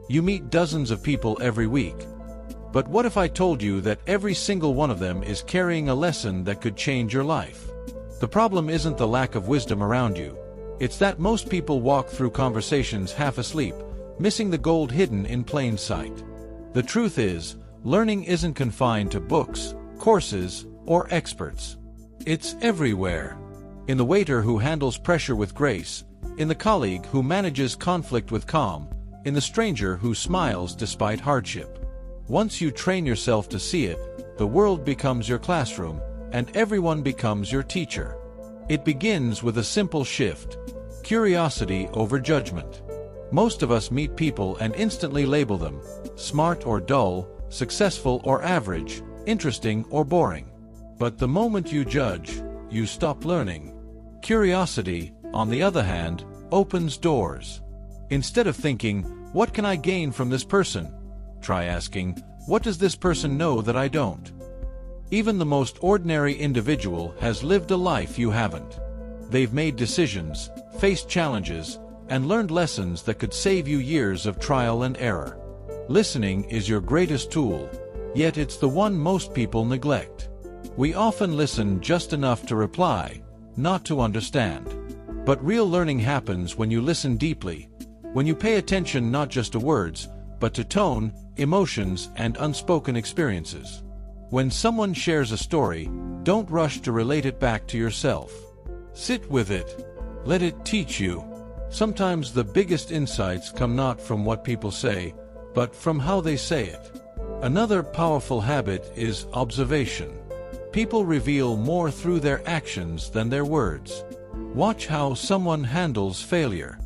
You meet dozens of people every week. But what if I told you that every single one of them is carrying a lesson that could change your life? The problem isn't the lack of wisdom around you. It's that most people walk through conversations half asleep, missing the gold hidden in plain sight. The truth is, learning isn't confined to books, courses, or experts. It's everywhere. In the waiter who handles pressure with grace, in the colleague who manages conflict with calm, in the stranger who smiles despite hardship. Once you train yourself to see it, the world becomes your classroom, and everyone becomes your teacher. It begins with a simple shift: curiosity over judgment. Most of us meet people and instantly label them: smart or dull, successful or average, interesting or boring. But the moment you judge, you stop learning. Curiosity, on the other hand, opens doors. Instead of thinking, "What can I gain from this person?" try asking, "What does this person know that I don't?" Even the most ordinary individual has lived a life you haven't. They've made decisions, faced challenges, and learned lessons that could save you years of trial and error. Listening is your greatest tool, yet it's the one most people neglect. We often listen just enough to reply, not to understand. But real learning happens when you listen deeply, when you pay attention not just to words, but to tone, emotions, and unspoken experiences. When someone shares a story, don't rush to relate it back to yourself. Sit with it. Let it teach you. Sometimes the biggest insights come not from what people say, but from how they say it. Another powerful habit is observation. People reveal more through their actions than their words. Watch how someone handles failure.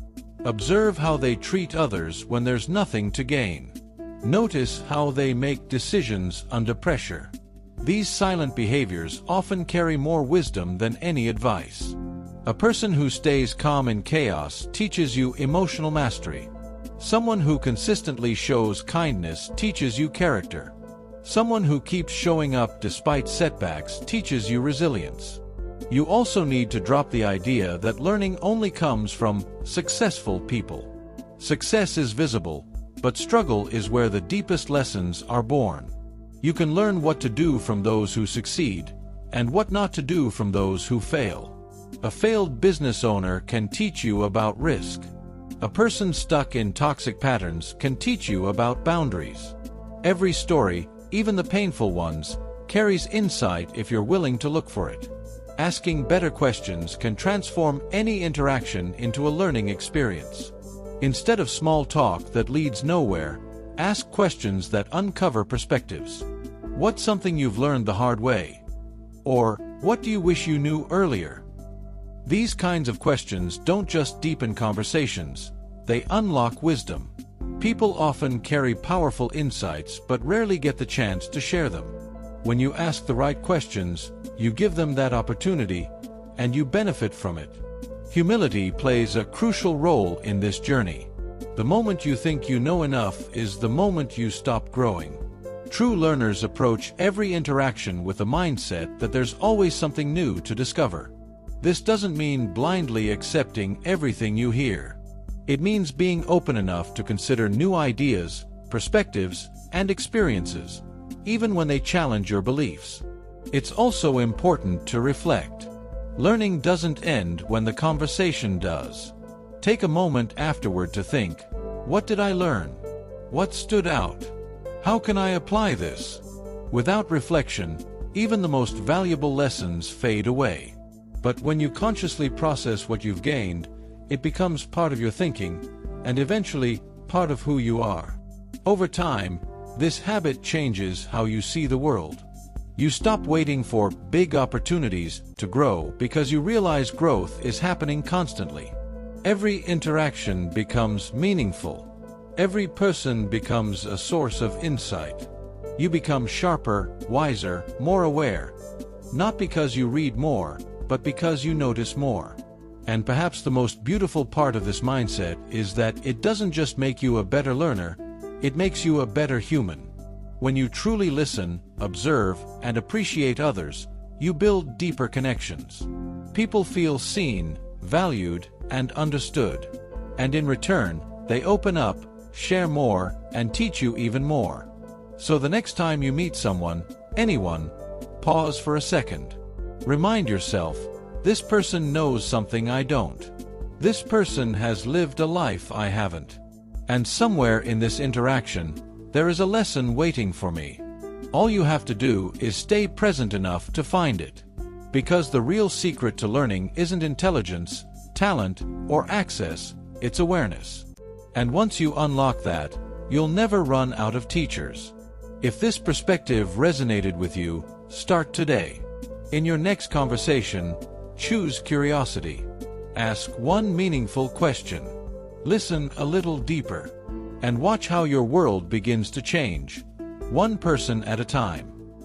Observe how they treat others when there's nothing to gain. Notice how they make decisions under pressure. These silent behaviors often carry more wisdom than any advice. A person who stays calm in chaos teaches you emotional mastery. Someone who consistently shows kindness teaches you character. Someone who keeps showing up despite setbacks teaches you resilience. You also need to drop the idea that learning only comes from successful people. Success is visible, but struggle is where the deepest lessons are born. You can learn what to do from those who succeed, and what not to do from those who fail. A failed business owner can teach you about risk. A person stuck in toxic patterns can teach you about boundaries. Every story, even the painful ones, carries insight if you're willing to look for it. Asking better questions can transform any interaction into a learning experience. Instead of small talk that leads nowhere, ask questions that uncover perspectives. What's something you've learned the hard way? Or, what do you wish you knew earlier? These kinds of questions don't just deepen conversations, they unlock wisdom. People often carry powerful insights but rarely get the chance to share them. When you ask the right questions, you give them that opportunity, and you benefit from it. Humility plays a crucial role in this journey. The moment you think you know enough is the moment you stop growing. True learners approach every interaction with a mindset that there's always something new to discover. This doesn't mean blindly accepting everything you hear. It means being open enough to consider new ideas, perspectives, and experiences, even when they challenge your beliefs. It's also important to reflect. Learning doesn't end when the conversation does. Take a moment afterward to think, what did I learn? What stood out? How can I apply this? Without reflection, even the most valuable lessons fade away. But when you consciously process what you've gained, it becomes part of your thinking, and eventually, part of who you are. Over time, this habit changes how you see the world. You stop waiting for big opportunities to grow because you realize growth is happening constantly. Every interaction becomes meaningful. Every person becomes a source of insight. You become sharper, wiser, more aware. Not because you read more, but because you notice more. And perhaps the most beautiful part of this mindset is that it doesn't just make you a better learner, it makes you a better human. When you truly listen, observe, and appreciate others, you build deeper connections. People feel seen, valued, and understood. And in return, they open up, share more, and teach you even more. So the next time you meet someone, anyone, pause for a second. Remind yourself, this person knows something I don't. This person has lived a life I haven't. And somewhere in this interaction, there is a lesson waiting for me. All you have to do is stay present enough to find it. Because the real secret to learning isn't intelligence, talent, or access, it's awareness. And once you unlock that, you'll never run out of teachers. If this perspective resonated with you, start today. In your next conversation, choose curiosity. Ask one meaningful question. Listen a little deeper. And watch how your world begins to change, one person at a time.